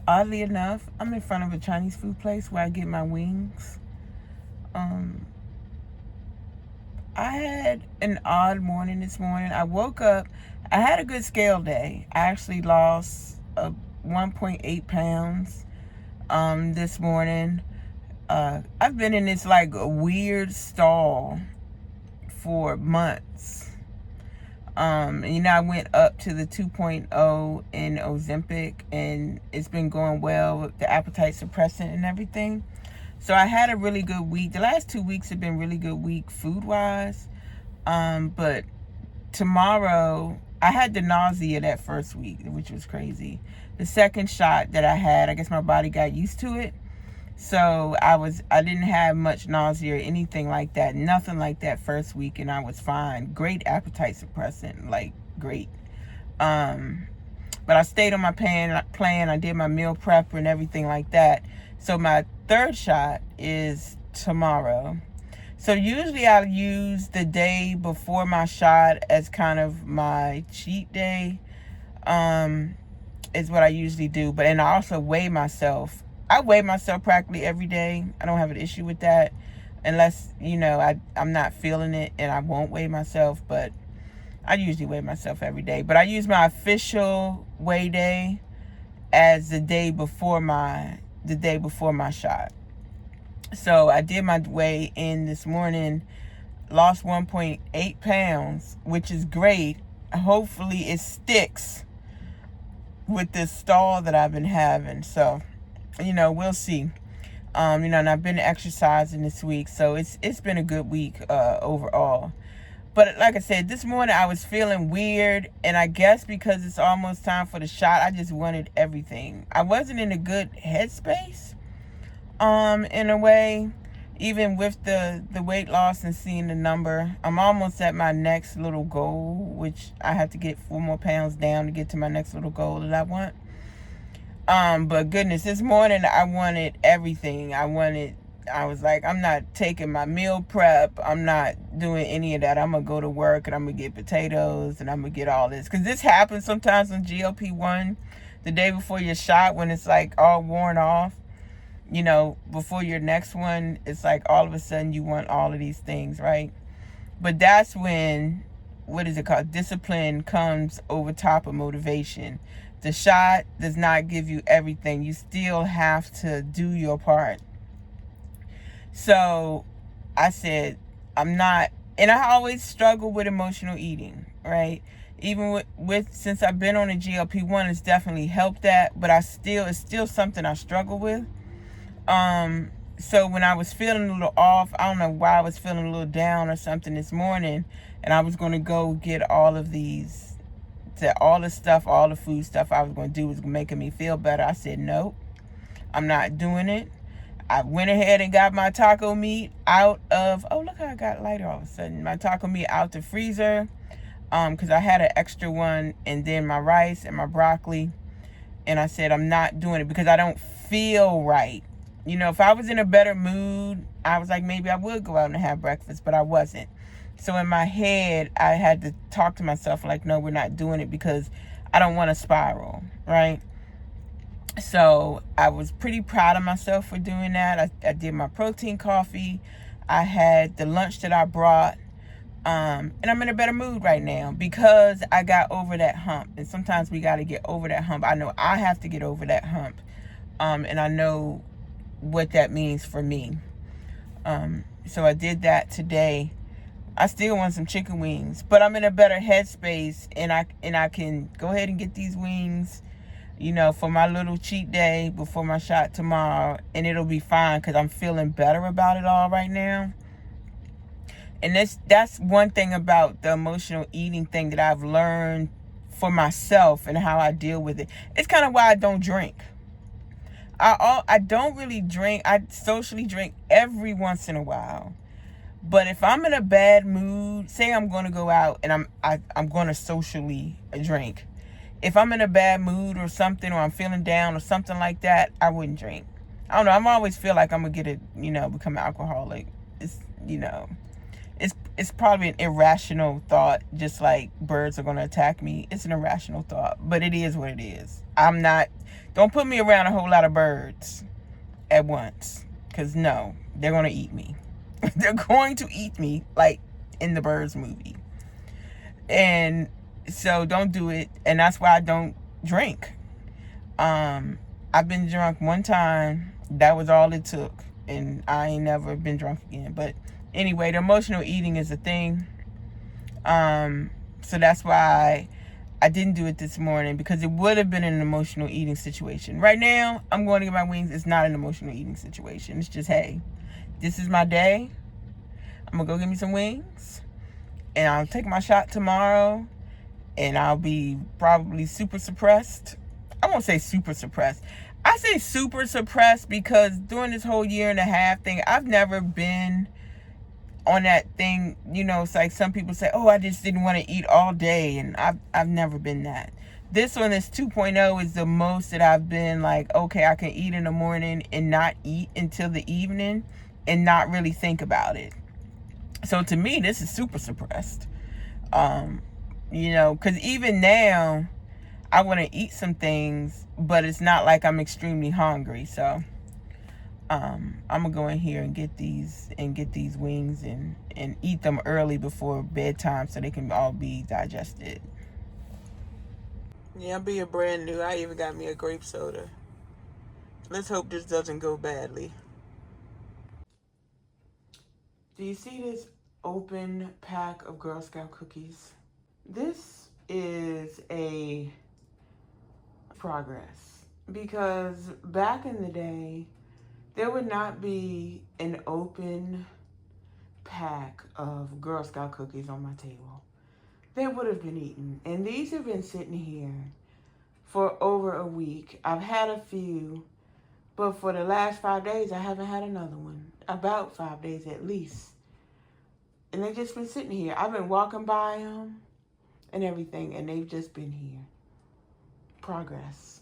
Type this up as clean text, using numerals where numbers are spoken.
Oddly enough, I'm in front of a Chinese food place where I get my wings. Um, I had an odd morning this morning. I woke up, I had a good scale day. I actually lost 1.8 pounds this morning. I've been in this like a weird stall for months. I went up to the 2.0 in Ozempic, and it's been going well with the appetite suppressant and everything. So I had a really good week. The last 2 weeks have been really good week food wise. But tomorrow I had the nausea that first week, which was crazy. The second shot that I had, I guess my body got used to it. So I didn't have much nausea or anything like that. Nothing like that first week, and I was fine. Great appetite suppressant, like great. But I stayed on my plan. I did my meal prep and everything like that. So my third shot is tomorrow. So usually I use the day before my shot as kind of my cheat day. Is what I usually do. And I also weigh myself. I weigh myself practically every day. I don't have an issue with that. Unless, I'm not feeling it and I won't weigh myself. But I usually weigh myself every day. But I use my official weigh day as the day before my shot. So I did my weigh in this morning, lost 1.8 pounds, which is great. Hopefully it sticks with this stall that I've been having. So, we'll see. And I've been exercising this week, so it's been a good week overall. But like I said, this morning I was feeling weird, and I guess because it's almost time for the shot, I just wanted everything. I wasn't in a good headspace, in a way, even with the weight loss and seeing the number. I'm almost at my next little goal, which I have to get 4 more pounds down to get to my next little goal that I want. But goodness, this morning I wanted everything. I was like, I'm not taking my meal prep. I'm not doing any of that. I'm going to go to work and I'm going to get potatoes and I'm going to get all this. Because this happens sometimes on GLP-1, the day before your shot, when it's like all worn off. Before your next one, it's like all of a sudden you want all of these things, right? But that's when, what is it called? Discipline comes over top of motivation. The shot does not give you everything. You still have to do your part. So I said, I'm not, and I always struggle with emotional eating, right? Even with since I've been on a GLP-1, it's definitely helped that, but it's still something I struggle with. So when I was feeling a little off, I don't know why I was feeling a little down or something this morning, and I was going to go get all the food stuff I was going to do was making me feel better. I said, nope, I'm not doing it. I went ahead and got my taco meat out of, oh, look how I got lighter all of a sudden. My taco meat out the freezer, because I had an extra one, and then my rice and my broccoli. And I said, I'm not doing it because I don't feel right. If I was in a better mood, I was like, maybe I would go out and have breakfast, but I wasn't. So in my head, I had to talk to myself like, no, we're not doing it because I don't want to spiral, right? So I was pretty proud of myself for doing that. I did my protein coffee. I had the lunch that I brought. And I'm in a better mood right now because I got over that hump. And sometimes we got to get over that hump. I know I have to get over that hump. And I know what that means for me. So I did that today. I still want some chicken wings, but I'm in a better headspace, and I can go ahead and get these wings, for my little cheat day before my shot tomorrow, and it'll be fine because I'm feeling better about it all right now. And that's one thing about the emotional eating thing that I've learned for myself and how I deal with it. It's kind of why I don't drink. I don't really drink. I socially drink every once in a while. But if I'm in a bad mood, say I'm going to go out and I'm going to socially drink. If I'm in a bad mood or something, or I'm feeling down or something like that, I wouldn't drink. I don't know. I'm always feel like I'm going to become an alcoholic. It's probably an irrational thought, just like birds are going to attack me. It's an irrational thought, but it is what it is. Don't put me around a whole lot of birds at once. Because no, they're going to eat me. They're going to eat me like in the Birds movie. And so don't do it. And that's why I don't drink. I've been drunk one time. That was all it took. And I ain't never been drunk again. But anyway, the emotional eating is a thing. So that's why I didn't do it this morning, because it would have been an emotional eating situation. Right now, I'm going to get my wings. It's not an emotional eating situation. It's just, hey, this is my day. I'm going to go get me some wings. And I'll take my shot tomorrow. And I'll be probably super suppressed. I won't say super suppressed. I say super suppressed because during this whole 1.5 year thing, I've never been on that thing. You know, it's like some people say, oh, I just didn't want to eat all day. And I've never been that. This one, this 2.0, is the most that I've been like, okay, I can eat in the morning and not eat until the evening and not really think about it. So to me, this is super suppressed. You know, because even now, I want to eat some things, but it's not like I'm extremely hungry. So I'm gonna go in here and get these wings and eat them early before bedtime so they can all be digested. Yeah, I'm being brand new. I even got me a grape soda. Let's hope this doesn't go badly. Do you see this open pack of Girl Scout cookies? This is a progress, because back in the day, there would not be an open pack of Girl Scout cookies on my table. They would have been eaten. And these have been sitting here for over a week. I've had a few, but for the last 5 days, I haven't had another one. About 5 days at least. And they've just been sitting here. I've been walking by them and everything, and they've just been here. Progress.